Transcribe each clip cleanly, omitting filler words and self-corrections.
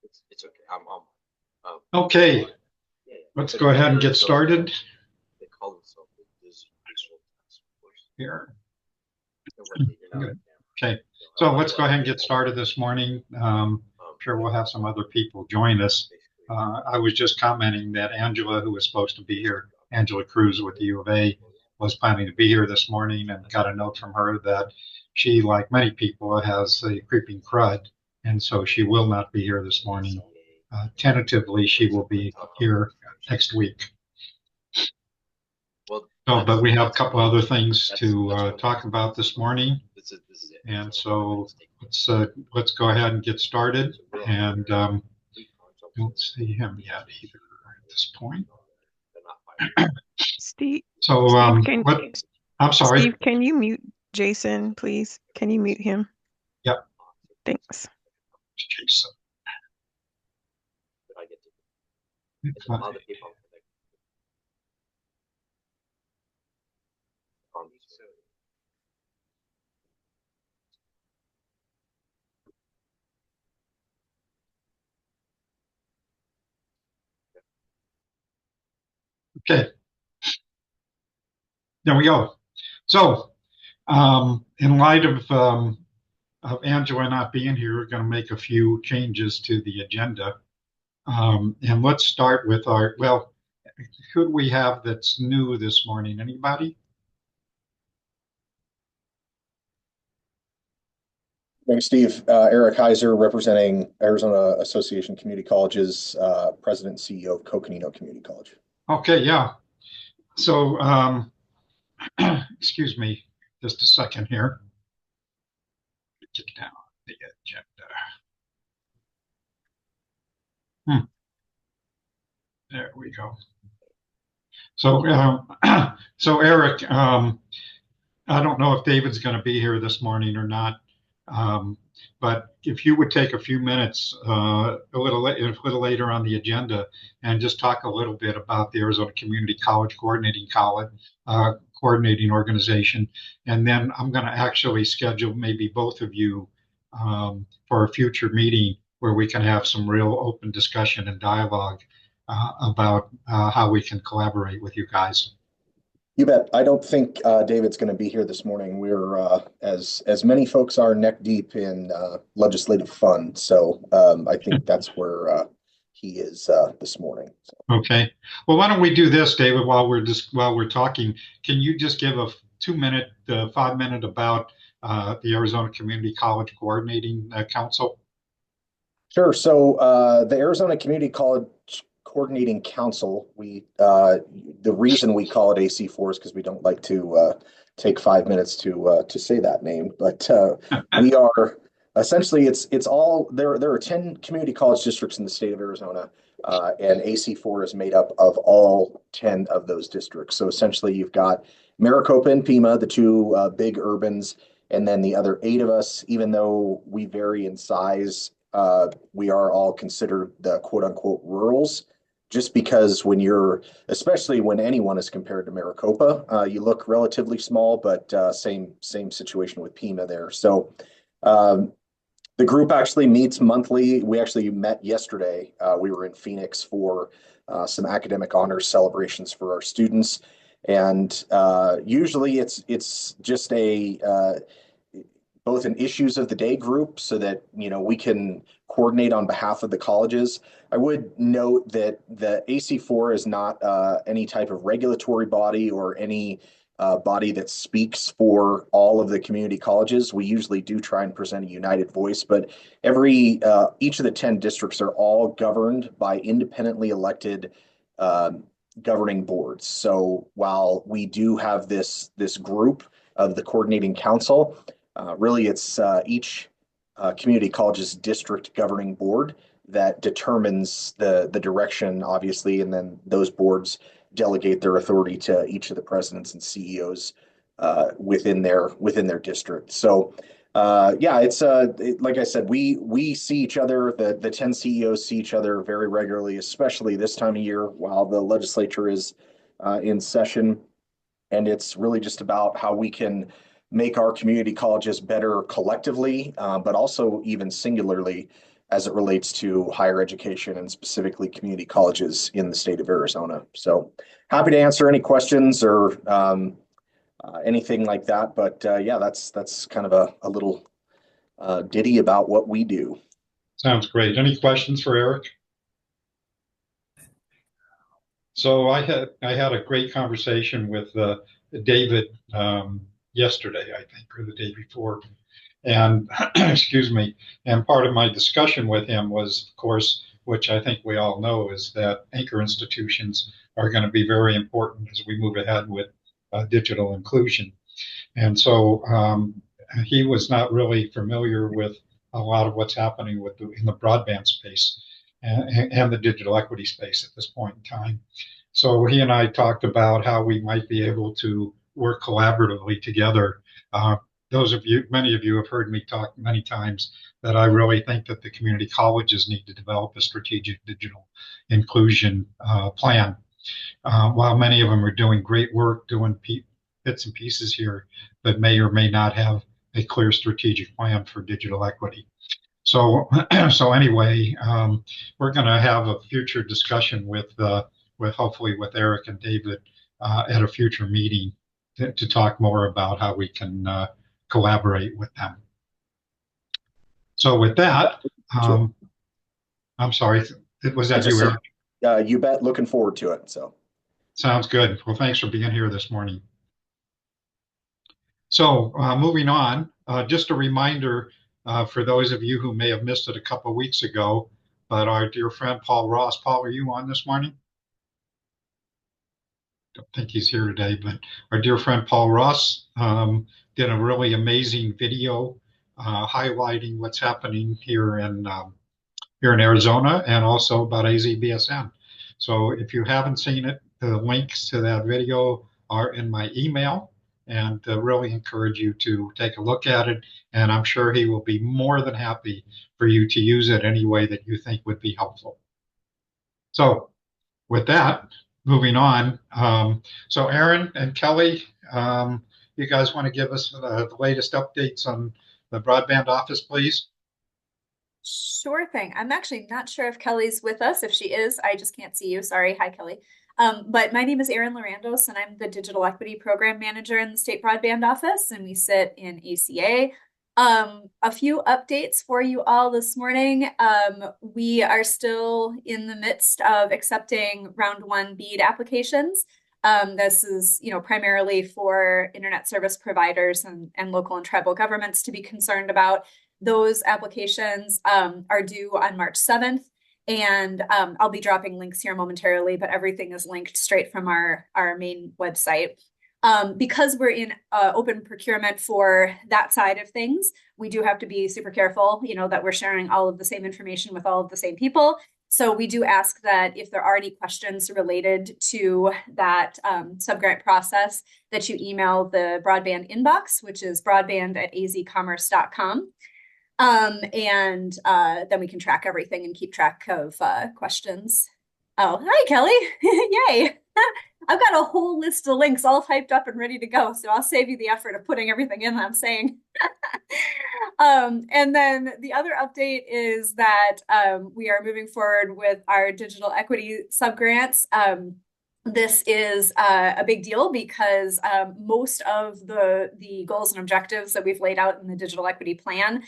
It's okay. Okay, yeah, yeah. let's go ahead and get started They call themselves the Digital Task Force. here. They're working it out on Good. camera. Okay, You know, so let's go ahead and get started this morning. Sure, we'll have some other people join us. basically, I was just commenting that Angela, who was supposed to be here, Angela Cruz with the U of A, was planning to be here this morning and got a note from her that she, like many people, has a creeping crud, and so she will not be here this morning. Tentatively, she will be here next week. well, So, but we have a couple other things that's to one thing. talk about this morning, This is it. and So so let's take let's go ahead and get started. so we're all And three don't concepts. see him yet either at this point. They're not fighting. Steve, So Steve, can what? I'm sorry. Steve, can you mute Jason, please? Can you mute him? Yep. Thanks. Jason. But I get to. And a lot of the people I'm connected on these. Okay. There we go. So in light of Angela not being here, we're going to make a few changes to the agenda. And let's start with well, who do we have that's new this morning? Anybody? Thanks, Steve. Eric Heiser, representing Arizona Association Community Colleges, President and CEO of Coconino Community College. Okay, yeah. So, excuse me, just a second here. Get down the agenda. There we go. So, so Eric, I don't know if David's going to be here this morning or not, but if you would take a few minutes, a little later on the agenda, and just talk a little bit about the Arizona Community College Coordinating Organization, and then I'm going to actually schedule maybe both of you for a future meeting where we can have some real open discussion and dialogue about how we can collaborate with you guys. You bet. I don't think David's going to be here this morning. We're as many folks are neck deep in legislative fun, so I think that's where he is this morning. So. Okay. Well, why don't we do this, David, while we're talking, can you just give a 2 minute, 5 minute about the Arizona Community College Coordinating Council? Sure. So the Arizona Community College Coordinating Council, the reason we call it AC4 is because we don't like to take 5 minutes to say that name, but we are essentially it's all there are 10 community college districts in the state of Arizona, and AC4 is made up of all 10 of those districts. So essentially you've got Maricopa and Pima, the two big urbans, and then the other 8 of us, even though we vary in size, we are all considered the quote unquote rurals, just because especially when anyone is compared to Maricopa, you look relatively small, but same situation with Pima there. So the group actually meets monthly. We actually met yesterday. We were in Phoenix for some academic honors celebrations for our students, and usually it's just both an issues of the day group so that we can coordinate on behalf of the colleges. I would note that the AC4 is not any type of regulatory body or any body that speaks for all of the community colleges. We usually do try and present a united voice, but each of the 10 districts are all governed by independently elected governing boards. So while we do have this group of the coordinating council, really, it's each community college's district governing board that determines the direction, obviously, and then those boards delegate their authority to each of the presidents and CEOs within their district. So, yeah, it's like I said, we see each other. The 10 CEOs see each other very regularly, especially this time of year while the legislature is in session, and it's really just about how we can make our community colleges better collectively, but also even singularly as it relates to higher education and specifically community colleges in the state of Arizona. So happy to answer any questions or anything like that. But yeah, that's kind of a little ditty about what we do. Sounds great. Any questions for Eric? So I had a great conversation with David yesterday, I think, or the day before, and excuse me. And part of my discussion with him was, of course, which I think we all know, is that anchor institutions are going to be very important as we move ahead with digital inclusion. And so he was not really familiar with a lot of what's happening in the broadband space and the digital equity space at this point in time. So he and I talked about how we might be able to work collaboratively together. Many of you have heard me talk many times that I really think that the community colleges need to develop a strategic digital inclusion plan. While many of them are doing great work, doing bits and pieces here, but may or may not have a clear strategic plan for digital equity. So, anyway, we're going to have a future discussion with hopefully with Eric and David at a future meeting to talk more about how we can collaborate with them. So with that, I'm sorry, was that you, Eric? You bet. Looking forward to it. So sounds good. Well, thanks for being here this morning. So moving on, just a reminder for those of you who may have missed it a couple of weeks ago, but our dear friend Paul Ross. Paul, are you on this morning? Don't think he's here today, but our dear friend Paul Ross did a really amazing video highlighting what's happening here in Arizona and also about AZBSN. So if you haven't seen it, the links to that video are in my email, and really encourage you to take a look at it. And I'm sure he will be more than happy for you to use it any way that you think would be helpful. So with that, moving on. So Aaron and Kelly, you guys want to give us the latest updates on the broadband office, please? Sure thing. I'm actually not sure if Kelly's with us. If she is, I just can't see you. Sorry. Hi, Kelly. But my name is Erin Lorandos, and I'm the Digital Equity Program Manager in the State Broadband Office, and we sit in ACA. A few updates for you all this morning. We are still in the midst of accepting round 1 BEAD applications. This is, primarily for internet service providers and local and tribal governments to be concerned about. Those applications are due on March 7th. And I'll be dropping links here momentarily, but everything is linked straight from our main website. Because we're in open procurement for that side of things, we do have to be super careful, that we're sharing all of the same information with all of the same people. So we do ask that if there are any questions related to that subgrant process, that you email the broadband inbox, which is broadband@azcommerce.com. And then we can track everything and keep track of questions. Oh, hi, Kelly. Yay. I've got a whole list of links all typed up and ready to go. So I'll save you the effort of putting everything in that I'm saying. And then the other update is that we are moving forward with our digital equity subgrants. This is a big deal because most of the goals and objectives that we've laid out in the digital equity plan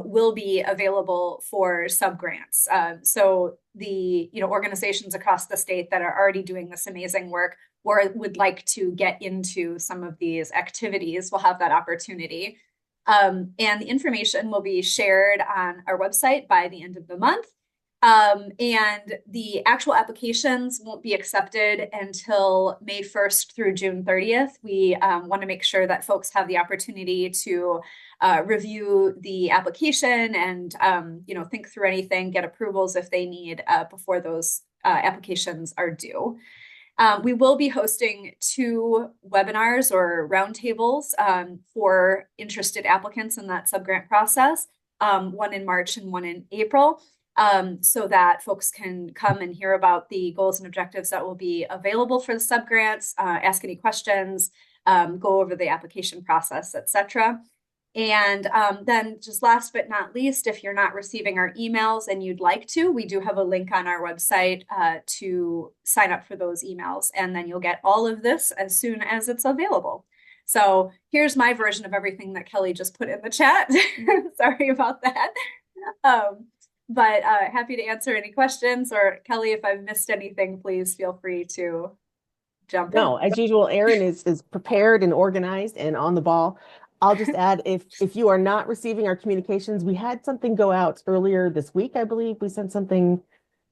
will be available for subgrants. So the organizations across the state that are already doing this amazing work or would like to get into some of these activities will have that opportunity. And the information will be shared on our website by the end of the month. And the actual applications won't be accepted until May 1st through June 30th. We want to make sure that folks have the opportunity to review the application and think through anything, get approvals if they need before those applications are due. We will be hosting 2 webinars or roundtables for interested applicants in that subgrant process, one in March and one in April. So that folks can come and hear about the goals and objectives that will be available for the subgrants, ask any questions, go over the application process, etc. And then just last but not least, if you're not receiving our emails and you'd like to, we do have a link on our website to sign up for those emails. And then you'll get all of this as soon as it's available. So here's my version of everything that Kelly just put in the chat. Sorry about that. But happy to answer any questions. Or Kelly, if I've missed anything, please feel free to jump in. No, as usual, Erin is prepared and organized and on the ball. I'll just add, if you are not receiving our communications, we had something go out earlier this week, I believe. We sent something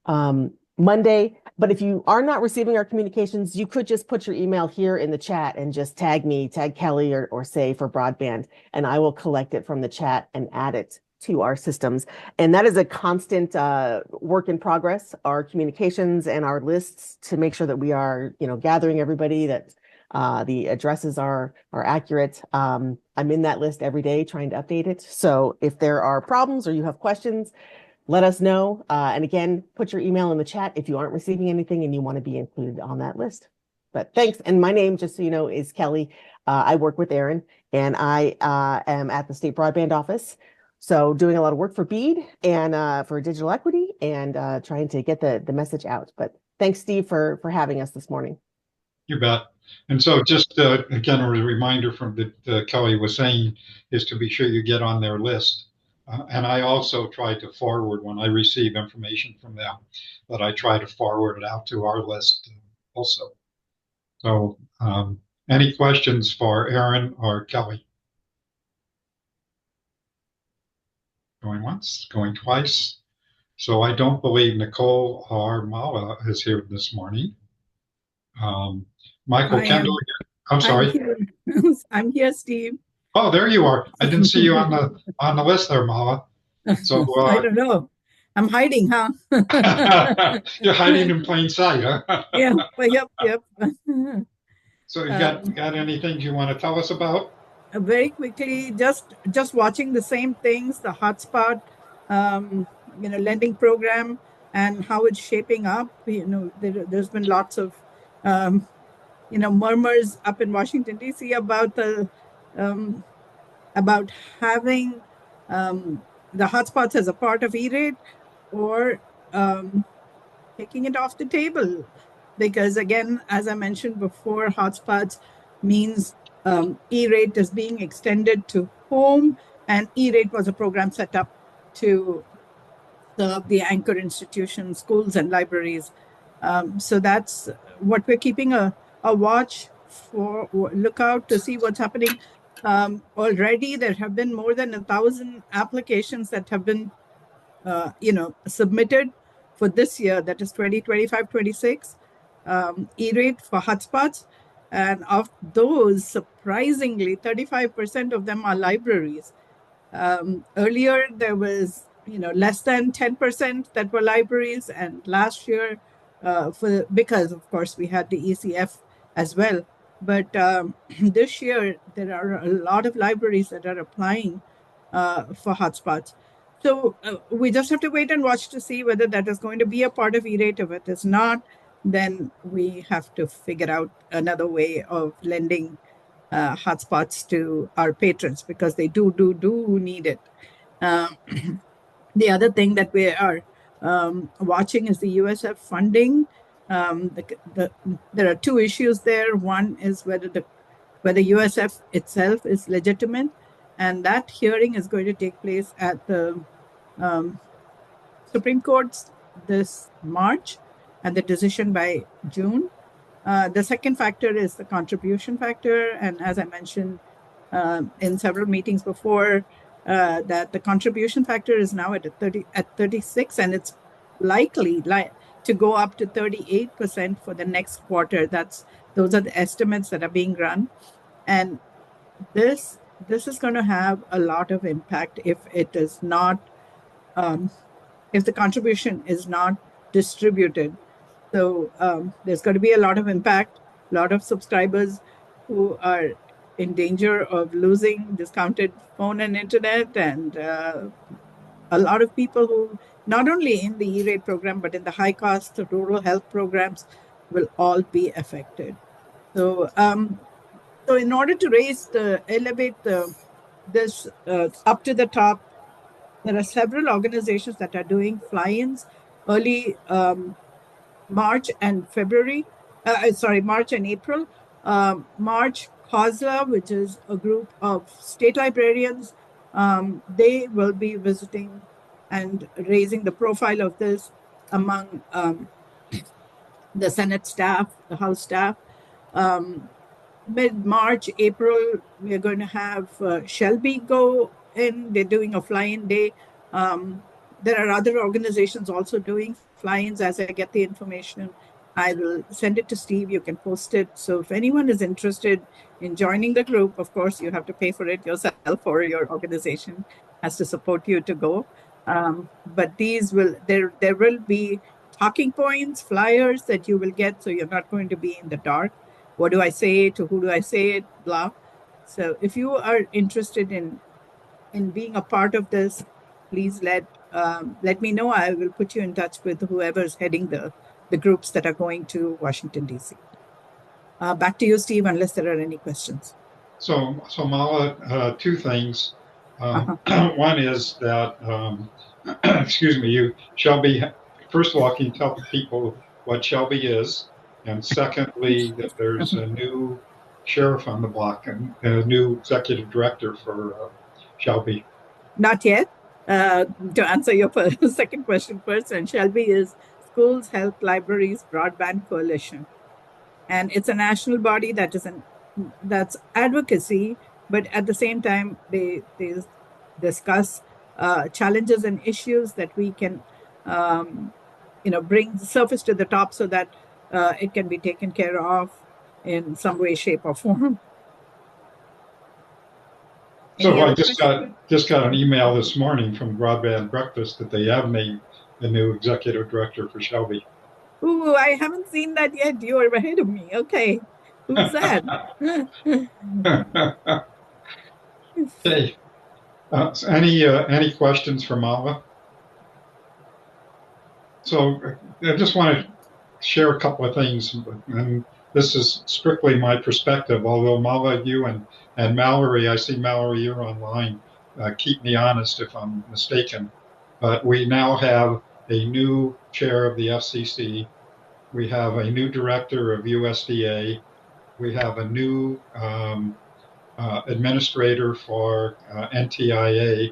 Monday. But if you are not receiving our communications, you could just put your email here in the chat and just tag me, tag Kelly, or say for broadband, and I will collect it from the chat and add it to our systems. And that is a constant work in progress, our communications and our lists, to make sure that we are, gathering everybody, that the addresses are accurate. I'm in that list every day trying to update it. So if there are problems or you have questions, let us know. And again, put your email in the chat if you aren't receiving anything and you want to be included on that list. But thanks. And my name, just so you know, is Kelly. I work with Erin, and I am at the State Broadband Office. So doing a lot of work for BEAD and for digital equity, and trying to get the message out. But thanks, Steve, for having us this morning. You bet. And so just again, a reminder from that Kelly was saying is to be sure you get on their list. And I also try to forward when I receive information from them, that I try to forward it out to our list also. So any questions for Erin or Kelly? Going once, going twice. So I don't believe Nicole or Mala is here this morning. Michael Kendall, I'm sorry. I'm here, Steve. Oh, there you are. I didn't see you on the list there, Mala. So I don't know. I'm hiding, huh? You're hiding in plain sight, huh? Yeah. Well, yep. So you got anything you want to tell us about? Very quickly, just watching the same things, the hotspot, lending program and how it's shaping up. There's been lots of, murmurs up in Washington, D.C. about about having the hotspots as a part of E-rate, or taking it off the table. Because again, as I mentioned before, hotspots means E-rate is being extended to home, and E-rate was a program set up to serve the anchor institutions, schools and libraries. So that's what we're keeping a watch for, look out to see what's happening. Already there have been more than 1,000 applications that have been submitted for this year, that is 2025-26, E-rate for hotspots. And of those, surprisingly, 35% of them are libraries. Earlier, there was less than 10% that were libraries, and last year, because of course we had the ECF as well. But this year, there are a lot of libraries that are applying for hotspots. So we just have to wait and watch to see whether that is going to be a part of E-rate. If it is not, then we have to figure out another way of lending hotspots to our patrons, because they do need it. The other thing that we are watching is the USF funding. There are two issues there. One is whether USF itself is legitimate, and that hearing is going to take place at the Supreme Court this March, and the decision by June. The second factor is the contribution factor, and as I mentioned in several meetings before, that the contribution factor is now at 36, and it's likely to go up to 38% for the next quarter. Those are the estimates that are being run, and this is going to have a lot of impact if it is not, if the contribution is not distributed. So there's going to be a lot of impact, a lot of subscribers who are in danger of losing discounted phone and internet, and a lot of people who, not only in the E-rate program, but in the high-cost rural health programs, will all be affected. So, so in order to elevate the this up to the top, there are several organizations that are doing fly-ins early March and February. Sorry, March and April. March, COSLA, which is a group of state librarians, they will be visiting and raising the profile of this among the Senate staff, the House staff. Mid-March, April, we are going to have Shelby go in. They're doing a fly-in day. There are other organizations also doing fly-ins. As I get the information, I will send it to Steve. You can post it. So if anyone is interested in joining the group, of course, you have to pay for it yourself, or your organization has to support you to go. But there will be talking points, flyers that you will get, so you're not going to be in the dark. What do I say? To who do I say it? Blah. So if you are interested in being a part of this, please let me know. I will put you in touch with whoever's heading the groups that are going to Washington, D.C. Back to you, Steve, unless there are any questions. So Mala, two things. One is that, excuse me, Shelby, first of all, can you tell people what Shelby is? And secondly, that there's a new sheriff on the block and a new executive director for Shelby. Not yet. To answer your second question first, and Shelby is Schools, Health, Libraries, Broadband Coalition. And it's a national body that's advocacy, but at the same time, they discuss challenges and issues that we can, bring the surface to the top so that it can be taken care of in some way, shape, or form. So I just got an email this morning from Broadband Breakfast that they have named the new executive director for Shelby. Ooh, I haven't seen that yet. You are ahead of me. Okay. Who's that? Okay. Any questions for Mala? So I just want to share a couple of things, and this is strictly my perspective, although Mala, you and Mallory, I see Mallory, you're online. Keep me honest if I'm mistaken. But we now have a new chair of the FCC. We have a new director of USDA. We have a new administrator for NTIA.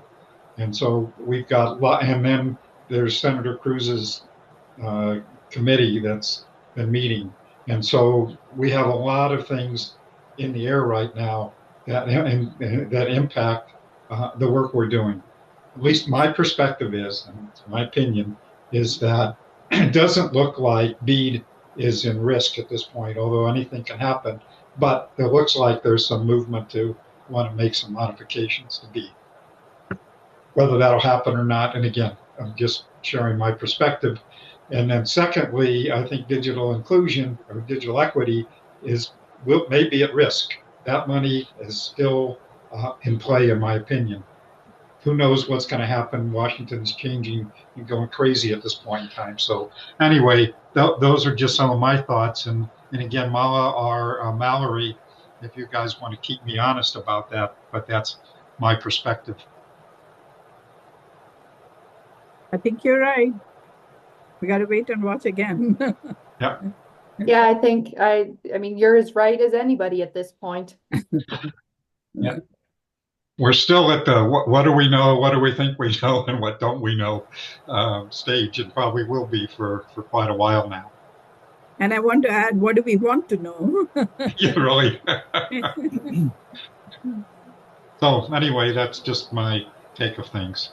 And so we've got, and then there's Senator Cruz's committee that's been meeting. And so we have a lot of things in the air right now that impact the work we're doing. At least my perspective is, and my opinion, is that it doesn't look like BEAD is in risk at this point, although anything can happen. But it looks like there's some movement to want to make some modifications to BEAD. Whether that'll happen or not, and again, I'm just sharing my perspective. And then secondly, I think digital inclusion or digital equity may be at risk. That money is still in play, in my opinion. Who knows what's going to happen? Washington's changing and going crazy at this point in time. So anyway, those are just some of my thoughts. And again, Mala or Mallory, if you guys want to keep me honest about that, but that's my perspective. I think you're right. We got to wait and watch again. Yeah. Yeah, I mean, you're as right as anybody at this point. Yeah. We're still at the what do we know, what do we think we know, and what don't we know stage, and probably will be for quite a while now. And I want to add, what do we want to know? Yeah, really. So anyway, that's just my take of things.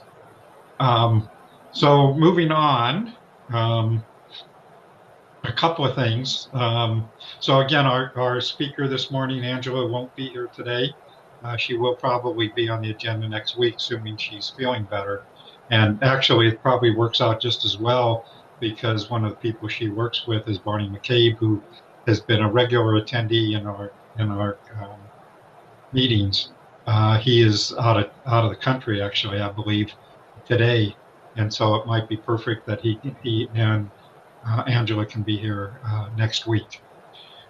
So moving on, a couple of things. So again, our speaker this morning, Angela, won't be here today. She will probably be on the agenda next week, assuming she's feeling better. And actually, it probably works out just as well because one of the people she works with is Barney McCabe, who has been a regular attendee in our meetings. He is out of the country, actually, I believe, today, and so it might be perfect that he and Angela can be here next week.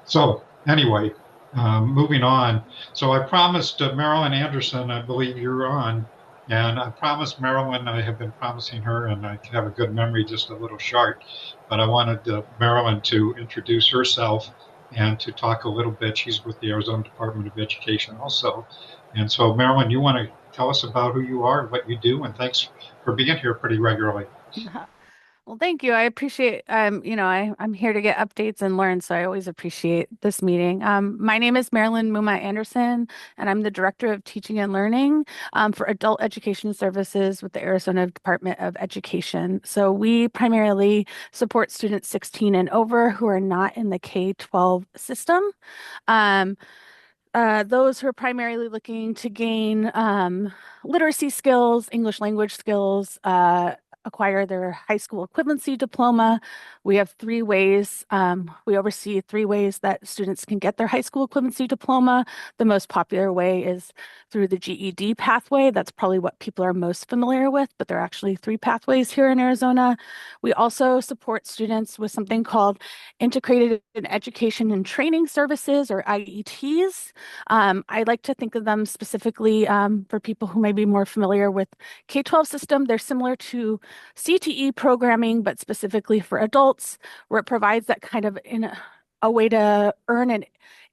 So anyway, Moving on. So I promised Marilyn Anderson, I believe you're on, and I promised Marilyn, I have been promising her, and I have a good memory, just a little short, but I wanted Marilyn to introduce herself and to talk a little bit. She's with the Arizona Department of Education also. And so, Marilyn, you want to tell us about who you are, what you do, and thanks for being here pretty regularly. Well, thank you. I appreciate, I'm here to get updates and learn, so I always appreciate this meeting. My name is Marilyn Muma Anderson, and I'm the Director of Teaching and Learning for Adult Education Services with the Arizona Department of Education. So we primarily support students 16 and over who are not in the K-12 system. Um, those who are primarily looking to gain literacy skills, English language skills, acquire their high school equivalency diploma. We have three ways. We oversee three ways that students can get their high school equivalency diploma. The most popular way is through the GED pathway. That's probably what people are most familiar with, but there are actually three pathways here in Arizona. We also support students with something called Integrated Education and Training Services, or IETs. I like to think of them specifically for people who may be more familiar with K-12 system. They're similar to CTE programming, but specifically for adults, where it provides that kind of a way to earn an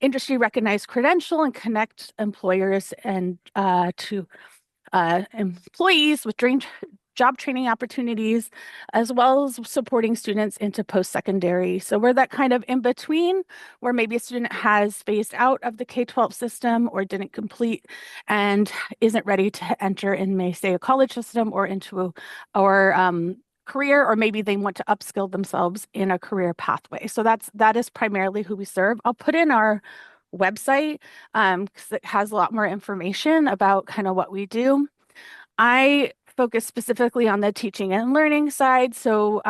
industry recognized credential and connect employers and to employees with job training opportunities, as well as supporting students into post-secondary. So we're that kind of in between where maybe a student has phased out of the K-12 system or didn't complete and isn't ready to enter in, may say, a college system or into career, or maybe they want to upskill themselves in a career pathway. So that is primarily who we serve. I'll put in our website because it has a lot more information about kind of what we do. I focus specifically on the teaching and learning side. So,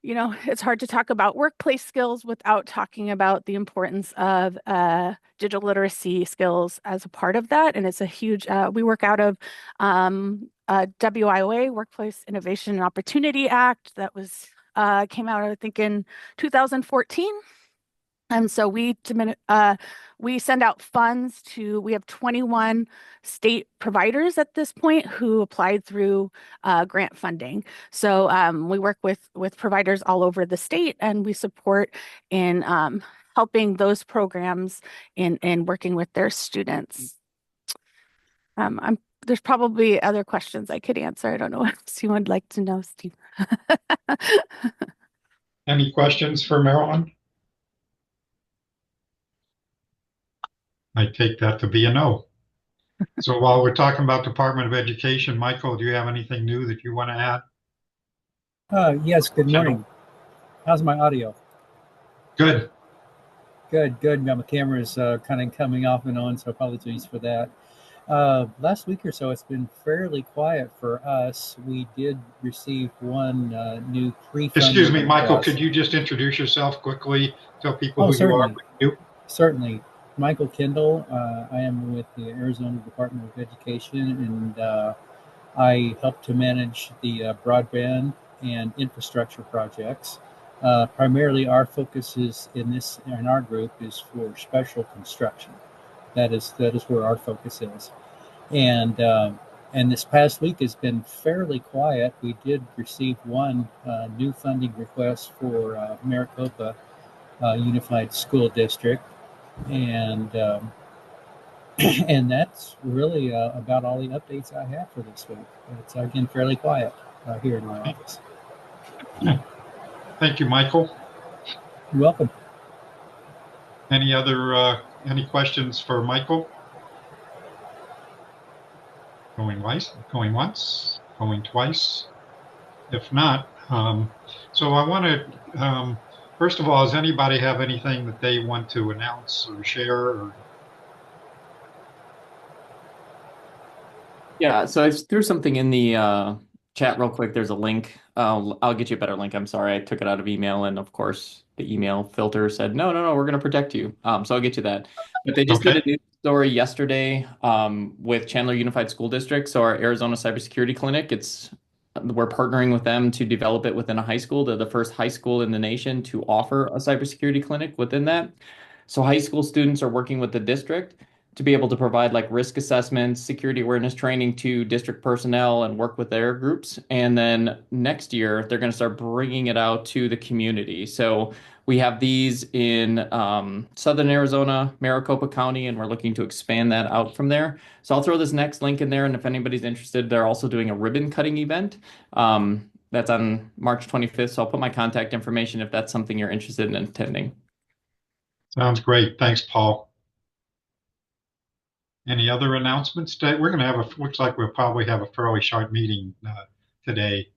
it's hard to talk about workplace skills without talking about the importance of digital literacy skills as a part of that. And it's a huge, we work out of WIOA, Workplace Innovation and Opportunity Act, that was came out, I think, in 2014. And so we send out funds we have 21 state providers at this point who applied through grant funding. So we work with providers all over the state, and we support in helping those programs in working with their students. There's probably other questions I could answer. I don't know what else you would like to know, Steve. Any questions for Marilyn? I take that to be a no. So while we're talking about Department of Education, Michael, do you have anything new that you want to add? Yes, good morning. How's my audio? Good. Good. Now my camera is kind of coming off and on, so apologies for that. Last week or so, it's been fairly quiet for us. We did receive one new pre-funding Excuse me, Michael, request. could you just introduce yourself quickly? Tell people who certainly. you are. Certainly. Michael Kendall. I am with the Arizona Department of Education, and I help to manage the broadband and infrastructure projects. Primarily, our focus is in our group is for special construction. That is where our focus is, and this past week has been fairly quiet. We did receive one new funding request for Maricopa Unified School District, and and that's really about all the updates I have for this week. It's again fairly quiet here in my office. Thank you, Michael. You're welcome. Any questions for Michael? Going once, going twice. If not, so I want to, first of all, does anybody have anything that they want to announce or share? Yeah, so I threw something in the chat real quick. There's a link. I'll get you a better link. I'm sorry, I took it out of email, and of course, the email filter said, no, we're going to protect you. So I'll get you that. But they just did a news story yesterday with Chandler Unified School District. So our Arizona Cybersecurity Clinic, we're partnering with them to develop it within a high school. They're the first high school in the nation to offer a cybersecurity clinic within that. So high school students are working with the district to be able to provide like risk assessments, security awareness training to district personnel and work with their groups. And then next year, they're going to start bringing it out to the community. So we have these in Southern Arizona, Maricopa County, and we're looking to expand that out from there. So I'll throw this next link in there. And if anybody's interested, they're also doing a ribbon cutting event. That's on March 25th. So I'll put my contact information if that's something you're interested in attending. Sounds great. Thanks, Paul. Any other announcements today? We're going to have looks like we'll probably have a fairly short meeting today.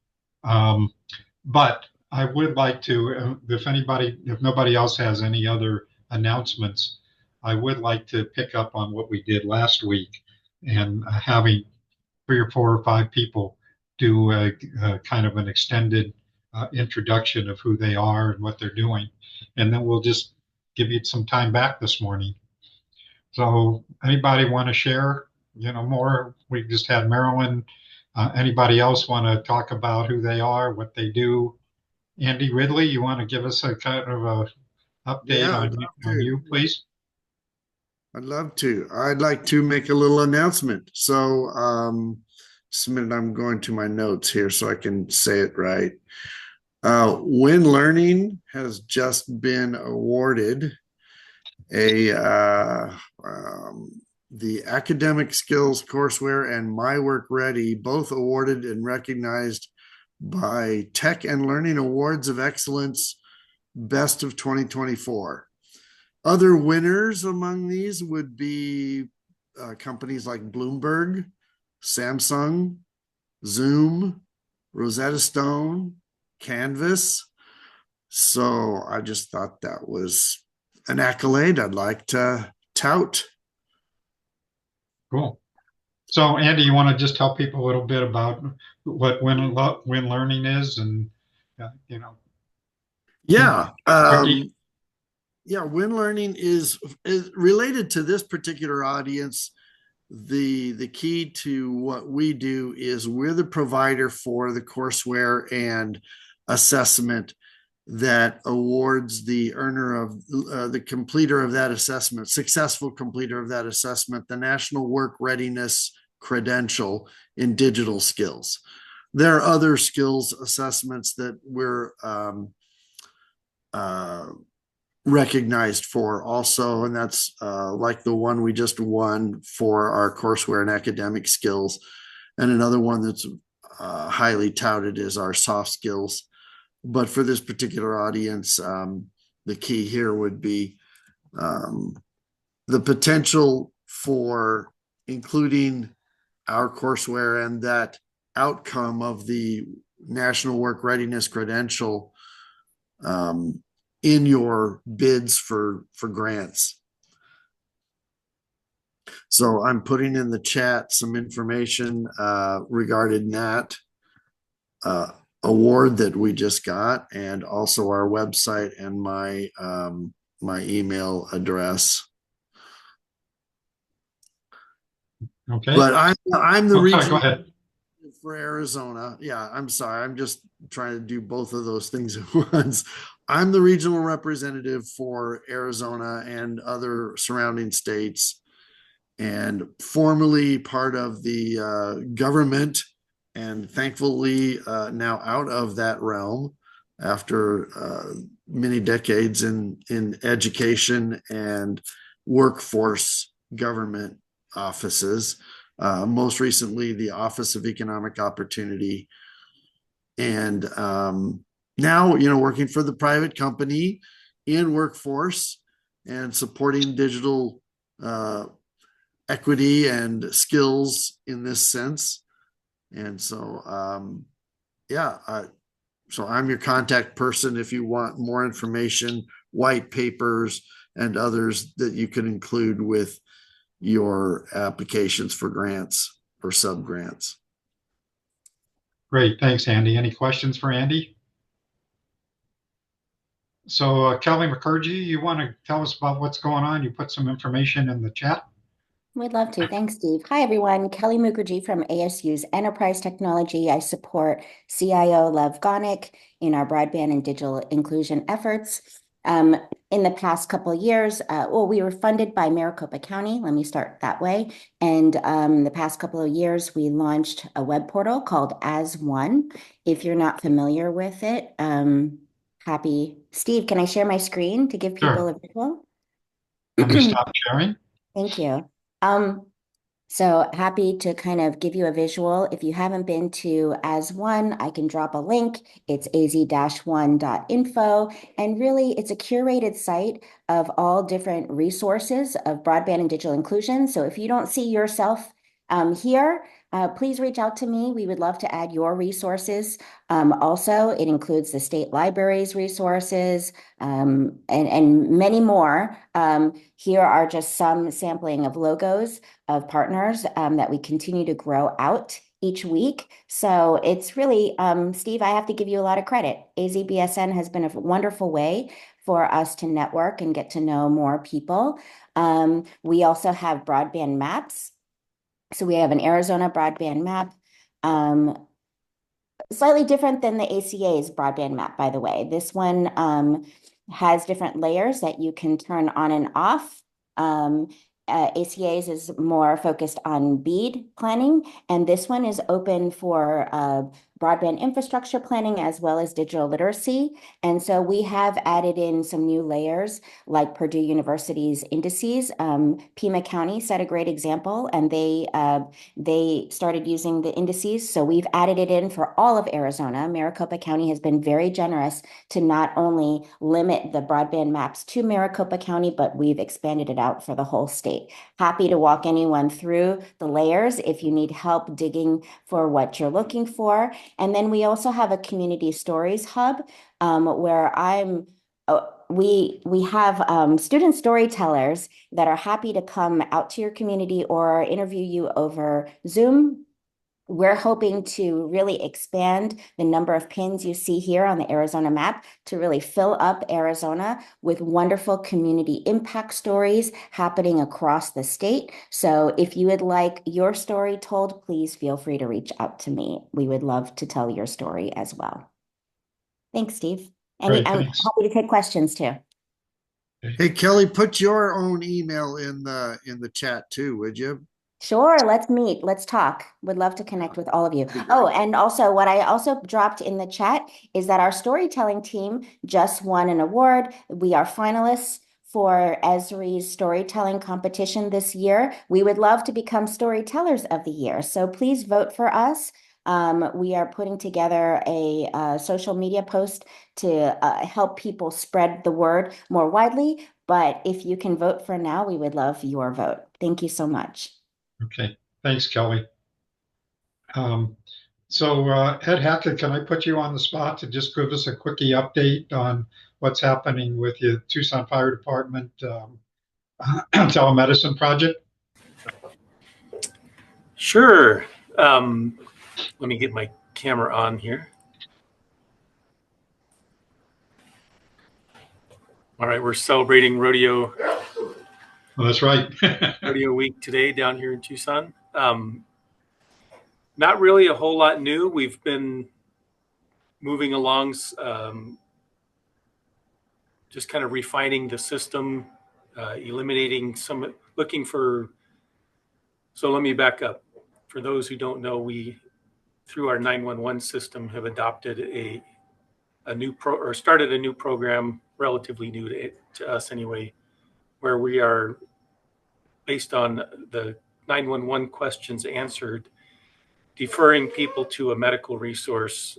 But I would like to, if nobody else has any other announcements, I would like to pick up on what we did last week and having 3 or 4 or 5 people do a kind of an extended introduction of who they are and what they're doing. And then we'll just give you some time back this morning. So anybody want to share, more? We just had Marilyn. Anybody else want to talk about who they are, what they do? Andy Ridley, you want to give us a kind of a update on you, please? I'd love to. I'd like to make a little announcement. So just a minute, I'm going to my notes here so I can say it right. Win Learning has just been awarded the Academic Skills Courseware and My Work Ready, both awarded and recognized by Tech and Learning Awards of Excellence Best of 2024. Other winners among these would be companies like Bloomberg, Samsung, Zoom, Rosetta Stone, Canvas. So I just thought that was an accolade I'd like to tout. Cool. So Andy, you want to just tell people a little bit about what Win Learning is and, Yeah. Win Learning is related to this particular audience. The key to what we do is we're the provider for the courseware and assessment that awards the earner of the completer of that assessment, successful completer of that assessment, the National Work Readiness Credential in digital skills. There are other skills assessments that we're recognized for also, and that's like the one we just won for our courseware and academic skills. And another one that's highly touted is our soft skills. But for this particular audience, the key here would be the potential for including our courseware and that outcome of the National Work Readiness Credential in your bids for grants. So I'm putting in the chat some information regarding that award that we just got, and also our website and my my email address. Okay. But I'm the regional go ahead. for Arizona. Yeah, I'm sorry. I'm just trying to do both of those things at once. I'm the regional representative for Arizona and other surrounding states, and formerly part of the government, and thankfully now out of that realm after many decades in education and workforce government offices. Most recently, the Office of Economic Opportunity, and now working for the private company in workforce and supporting digital equity and skills in this sense. And so, so I'm your contact person if you want more information, white papers, and others that you can include with your applications for grants or sub-grants. Great. Thanks, Andy. Any questions for Andy? So Kelly McCurgy, you want to tell us about what's going on? You put some information in the chat. We'd love to. Thanks, Steve. Hi, everyone. Kelly Mukherjee from ASU's Enterprise Technology. I support CIO Lev Gonick in our broadband and digital inclusion efforts. In the past couple of years, well, we were funded by Maricopa County. Let me start that way. And the past couple of years, we launched a web portal called AZBSN. If you're not familiar with it, Steve, can I share my screen to give people Sure. a visual? Let me stop sharing. Thank you. So happy to kind of give you a visual. If you haven't been to AZ1, I can drop a link. It's az-1.info. And really, it's a curated site of all different resources of broadband and digital inclusion. So if you don't see yourself here, please reach out to me. We would love to add your resources. Also, it includes the state library's resources and many more. Here are just some sampling of logos of partners that we continue to grow out each week. So it's really, Steve, I have to give you a lot of credit. AZBSN has been a wonderful way for us to network and get to know more people. We also have broadband maps. So we have an Arizona broadband map. Slightly different than the ACA's broadband map, by the way. This one has different layers that you can turn on and off. ACA's is more focused on BEAD planning, and this one is open for broadband infrastructure planning as well as digital literacy. And so we have added in some new layers like Purdue University's indices. Pima County set a great example, and they started using the indices. So we've added it in for all of Arizona. Maricopa County has been very generous to not only limit the broadband maps to Maricopa County, but we've expanded it out for the whole state. Happy to walk anyone through the layers if you need help digging for what you're looking for. And then we also have a community stories hub where we have student storytellers that are happy to come out to your community or interview you over Zoom. We're hoping to really expand the number of pins you see here on the Arizona map to really fill up Arizona with wonderful community impact stories happening across the state. So if you would like your story told, please feel free to reach out to me. We would love to tell your story as well. Thanks, Steve. And Great, I'm thanks. happy to take questions too. Hey, Kelly, put your own email in the chat too, would you? Sure, let's meet. Let's talk. Would love to connect with all of you. Oh, and also what I also dropped in the chat is that our storytelling team just won an award. We are finalists for ESRI's storytelling competition this year. We would love to become storytellers of the year. So please vote for us. We are putting together a social media post to help people spread the word more widely. But if you can vote for now, we would love your vote. Thank you so much. Okay, thanks, Kelly. So Ed Hackett, can I put you on the spot to just give us a quickie update on what's happening with the Tucson Fire Department telemedicine project? Sure. Let me get my camera on here. All right, we're celebrating rodeo. Well, that's right. Rodeo week today down here in Tucson. Not really a whole lot new. We've been moving along, just kind of refining the system, eliminating some, looking for. So let me back up. For those who don't know, we, through our 911 system, have adopted a new started a new program, relatively new to us anyway, where we are, based on the 911 questions answered, deferring people to a medical resource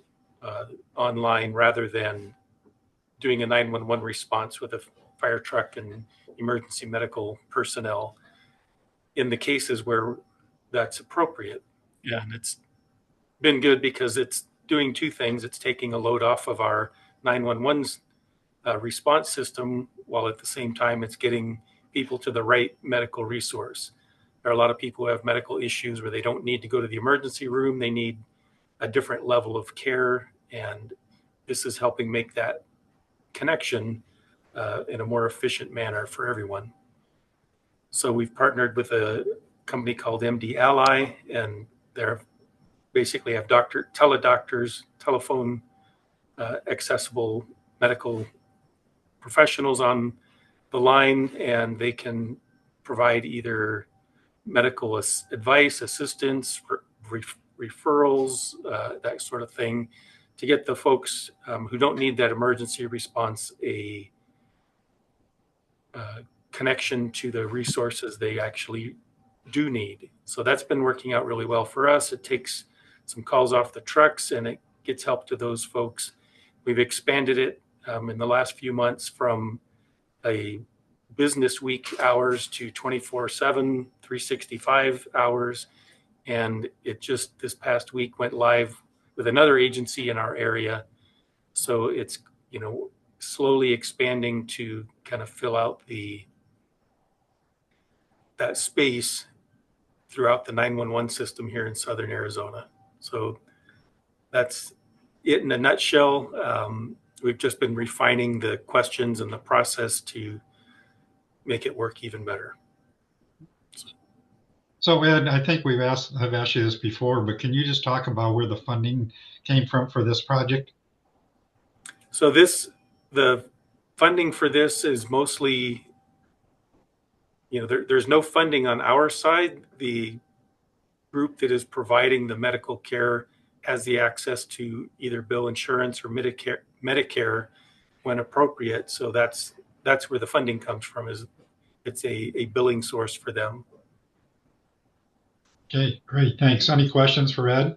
online rather than doing a 911 response with a fire truck and emergency medical personnel in the cases where that's appropriate. Yeah, and it's been good because it's doing two things. It's taking a load off of our 911's response system, while at the same time it's getting people to the right medical resource. There are a lot of people who have medical issues where they don't need to go to the emergency room. They need a different level of care, and this is helping make that connection in a more efficient manner for everyone. So we've partnered with a company called MD Ally, and they're basically have teledoctors, telephone accessible medical professionals on the line, and they can provide either medical advice, assistance, referrals, that sort of thing, to get the folks who don't need that emergency response a connection to the resources they actually do need. So that's been working out really well for us. It takes some calls off the trucks and it gets help to those folks. We've expanded it in the last few months from a business week hours to 24/7, 365 hours. And it just this past week went live with another agency in our area. So it's, slowly expanding to kind of fill out that space throughout the 911 system here in Southern Arizona. So that's it in a nutshell. We've just been refining the questions and the process to make it work even better. So Ed, I think I've asked you this before, but can you just talk about where the funding came from for this project? So the funding for this is mostly, there's no funding on our side. The group that is providing the medical care has the access to either bill insurance or Medicare when appropriate. So that's where the funding comes from, is it's a billing source for them. Okay, great, thanks. Any questions for Ed?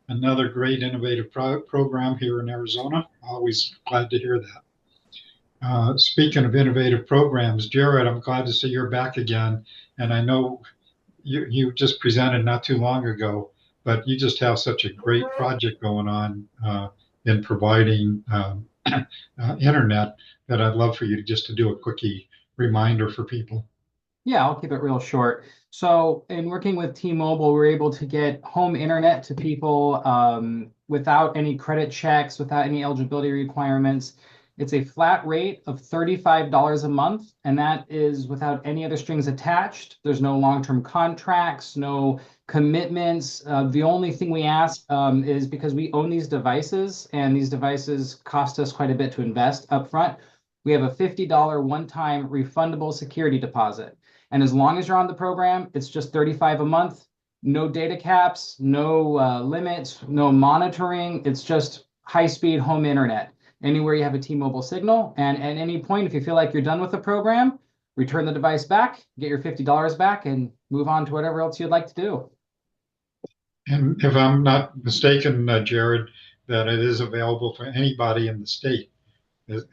Another great innovative program here in Arizona. Always glad to hear that. Speaking of innovative programs, Jared, I'm glad to see you're back again. And I know you just presented not too long ago, but you just have such a great project going on in providing internet that I'd love for you to do a quickie reminder for people. Yeah, I'll keep it real short. So in working with T-Mobile, we're able to get home internet to people without any credit checks, without any eligibility requirements. It's a flat rate of $35 a month, and that is without any other strings attached. There's no long-term contracts, no commitments. The only thing we ask is because we own these devices, and these devices cost us quite a bit to invest upfront. We have a $50 one-time refundable security deposit. And as long as you're on the program, it's just $35 a month, no data caps, no limits, no monitoring. It's just high-speed home internet anywhere you have a T-Mobile signal. And at any point, if you feel like you're done with the program, return the device back, get your $50 back, and move on to whatever else you'd like to do. And if I'm not mistaken, Jared, that it is available for anybody in the state.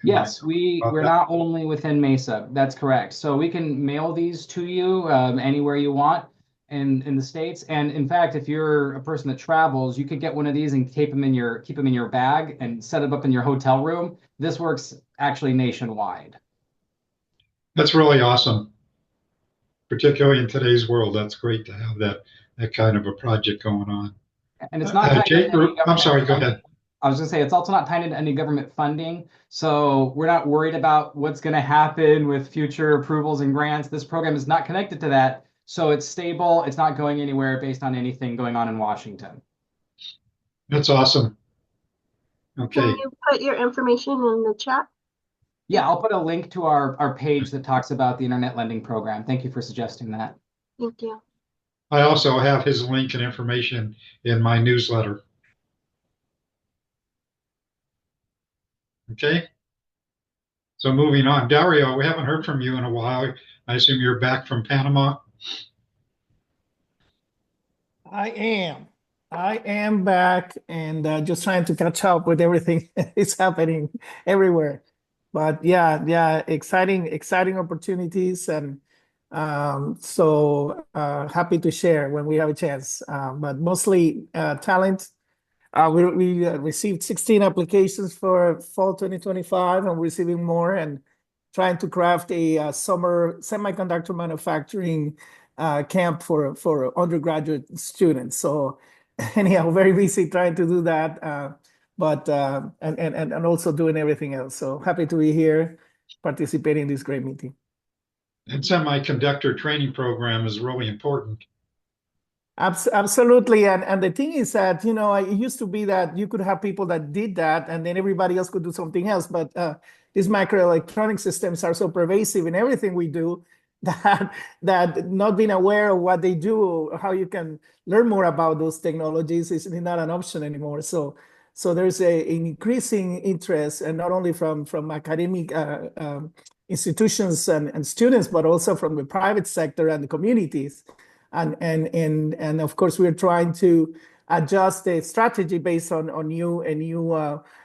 Yes, we're not only within Mesa. That's correct. So we can mail these to you anywhere you want in the States. And in fact, if you're a person that travels, you could get one of these and keep them in your bag and set it up in your hotel room. This works actually nationwide. That's really awesome. Particularly in today's world, that's great to have that kind of a project going on. And it's not I'm sorry, go ahead. I was going to say, it's also not tied into any government funding. So we're not worried about what's going to happen with future approvals and grants. This program is not connected to that. So it's stable. It's not going anywhere based on anything going on in Washington. That's awesome. Okay. Can you put your information in the chat? Yeah, I'll put a link to our page that talks about the internet lending program. Thank you for suggesting that. Thank you. I also have his link and information in my newsletter. Okay. So moving on, Dario, we haven't heard from you in a while. I assume you're back from Panama. I am back and just trying to catch up with everything that's happening everywhere. But yeah, exciting opportunities, and so happy to share when we have a chance. But mostly talent. We received 16 applications for fall 2025, and we're receiving more, and trying to craft a summer semiconductor manufacturing camp for undergraduate students. So anyhow, very busy trying to do that, but and also doing everything else. So happy to be here, participating in this great meeting. And semiconductor training program is really important. Absolutely. And the thing is that, it used to be that you could have people that did that and then everybody else could do something else. But these microelectronic systems are so pervasive in everything we do that not being aware of what they do, or how you can learn more about those technologies is not an option anymore. So there's an increasing interest, and not only from academic institutions and students, but also from the private sector and the communities. And of course, we're trying to adjust the strategy based on new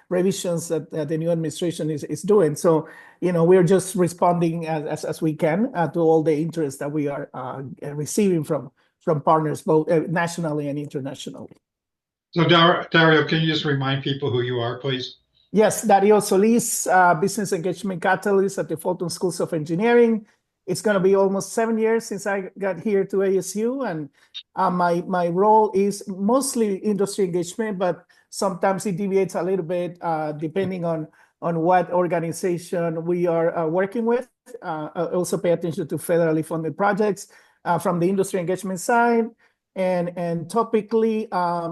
revisions that the new administration is doing. So, we're just responding as we can to all the interest that we are receiving from partners, both nationally and internationally. So Dario, can you just remind people who you are, please? Yes, Dario Solis, Business Engagement Catalyst at the Fulton Schools of Engineering. It's going to be almost 7 years since I got here to ASU, and my role is mostly industry engagement, but sometimes it deviates a little bit depending on what organization we are working with. I also pay attention to federally funded projects from the industry engagement side. And topically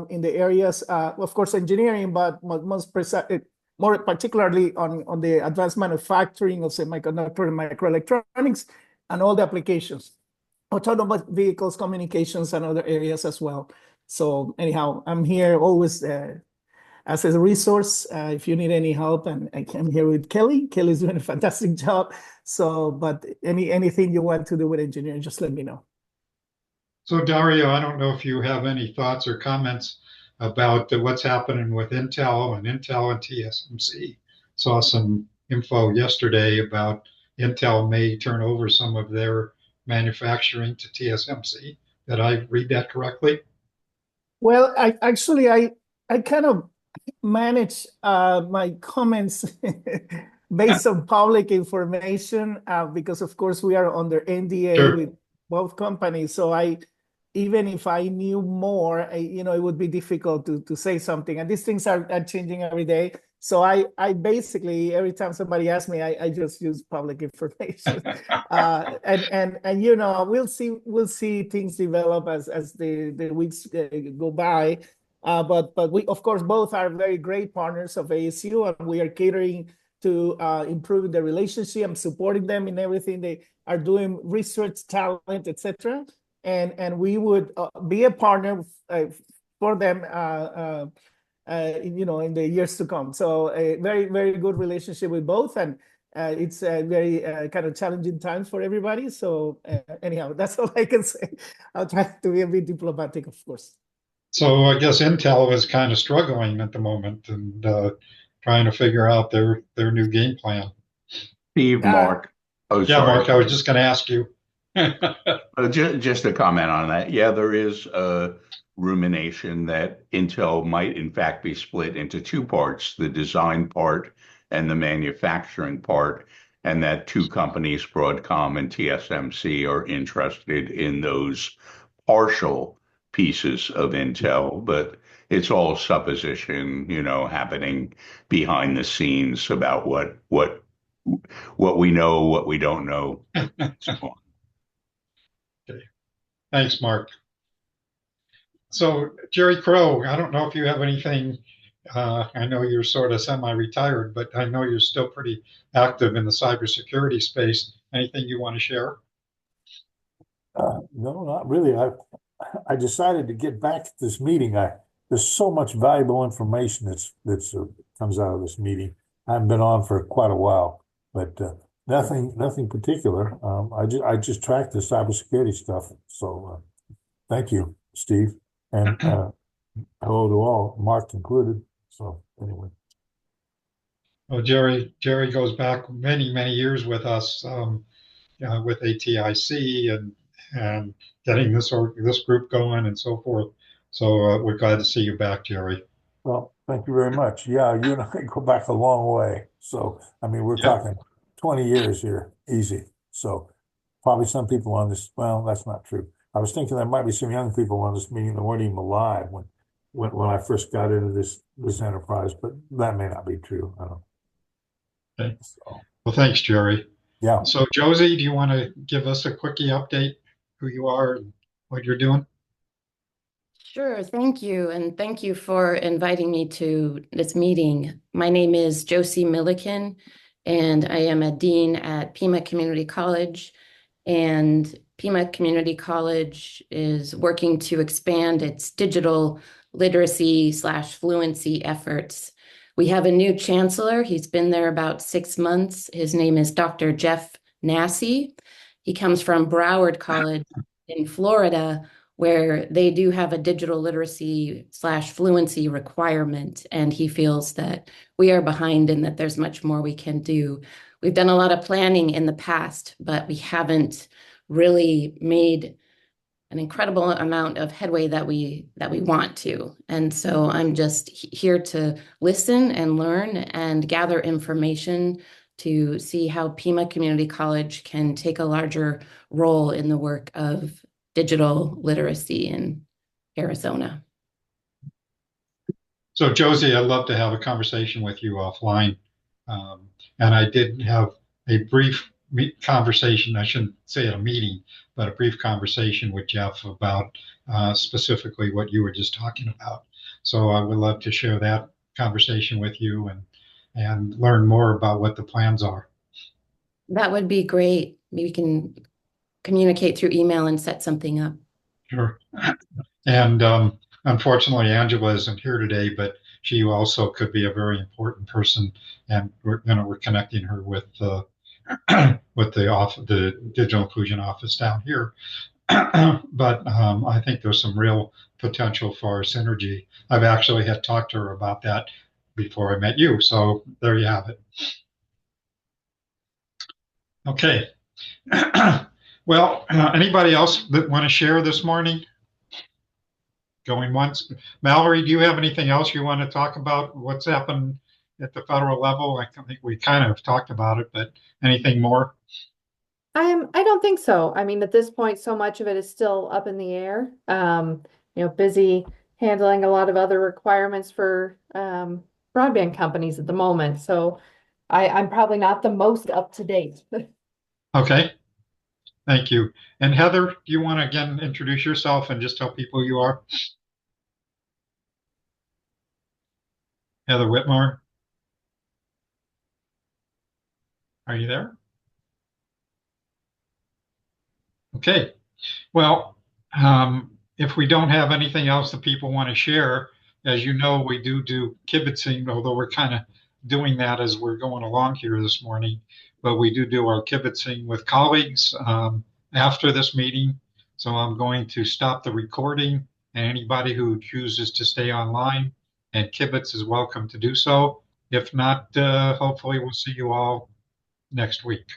in the areas, of course, engineering, but more particularly on the advanced manufacturing of semiconductor and microelectronics and all the applications, autonomous vehicles, communications, and other areas as well. So anyhow, I'm here always as a resource if you need any help, and I'm here with Kelly. Kelly's doing a fantastic job. So, but anything you want to do with engineering, just let me know. So Dario, I don't know if you have any thoughts or comments about what's happening with Intel and TSMC. Saw some info yesterday about Intel may turn over some of their manufacturing to TSMC. Did I read that correctly? Well, I kind of manage my comments based on public information because, of course, we are under NDA with both companies. So even if I knew more, it would be difficult to say something. And these things are changing every day. So I basically, every time somebody asks me, I just use public information. And we'll see things develop as the weeks go by. But we, of course, both are very great partners of ASU, and we are catering to improving the relationship. I'm supporting them in everything they are doing, research, talent, etc. And we would be a partner for them, in the years to come. So a very, very good relationship with both, and it's a very kind of challenging times for everybody. So anyhow, that's all I can say. I'll try to be a bit diplomatic, of course. So I guess Intel is kind of struggling at the moment and trying to figure out their new game plan. Steve, Mark. Oh, yeah, sorry. Mark, I was just going to ask you. Just a comment on that. Yeah, there is a rumination that Intel might in fact be split into two parts, the design part and the manufacturing part, and that two companies, Broadcom and TSMC, are interested in those partial pieces of Intel, but it's all supposition, happening behind the scenes about what we know, what we don't know. So on. Okay. Thanks, Mark. So Jerry Crow, I don't know if you have anything. I know you're sort of semi-retired, but I know you're still pretty active in the cybersecurity space. Anything you want to share? No, not really. I decided to get back to this meeting. There's so much valuable information that's comes out of this meeting. I haven't been on for quite a while, but nothing particular. I just track the cybersecurity stuff. So thank you, Steve, and hello to all, Mark included. So anyway. Well, Jerry goes back many, many years with us with ATIC and getting this group going and so forth. So we're glad to see you back, Jerry. Well, thank you very much. Yeah, you and I go back a long way. So, I mean, we're talking 20 years here, easy. So probably some people on this, well, that's not true. I was thinking there might be some young people on this meeting that weren't even alive when I first got into this enterprise, but that may not be true. I don't know. Okay. So. Well, thanks, Jerry. Yeah. So Josie, do you want to give us a quickie update who you are and what you're doing? Sure, thank you. And thank you for inviting me to this meeting. My name is Josie Milliken, and I am a dean at Pima Community College. And Pima Community College is working to expand its digital literacy/fluency efforts. We have a new chancellor. He's been there about 6 months. His name is Dr. Jeff Nassy. He comes from Broward College in Florida, where they do have a digital literacy/fluency requirement. And he feels that we are behind and that there's much more we can do. We've done a lot of planning in the past, but we haven't really made an incredible amount of headway that we want to. And so I'm just here to listen and learn and gather information to see how Pima Community College can take a larger role in the work of digital literacy in Arizona. So Josie, I'd love to have a conversation with you offline. And I did have a brief conversation, I shouldn't say a meeting, but a brief conversation with Jeff about specifically what you were just talking about. So I would love to share that conversation with you and learn more about what the plans are. That would be great. Maybe we can communicate through email and set something up. Sure. And unfortunately, Angela isn't here today, but she also could be a very important person, and we're connecting her with with the digital inclusion office down here. But I think there's some real potential for synergy. I've actually had talked to her about that before I met you, so there you have it. Okay. Well, anybody else that want to share this morning? Going once. Mallory, do you have anything else you want to talk about? What's happened at the federal level? I think we kind of talked about it, but anything more? I don't think so. I mean, at this point, so much of it is still up in the air. Busy handling a lot of other requirements for broadband companies at the moment. So I'm probably not the most up to date. Okay. Thank you. And Heather, do you want to again introduce yourself and just tell people who you are? Heather Whitmore. Are you there? Okay. Well, if we don't have anything else that people want to share, as you know, we do kibitzing, although we're kind of doing that as we're going along here this morning. But we do our kibitzing with colleagues after this meeting. So I'm going to stop the recording, and anybody who chooses to stay online and kibitz is welcome to do so. If not, hopefully we'll see you all next week.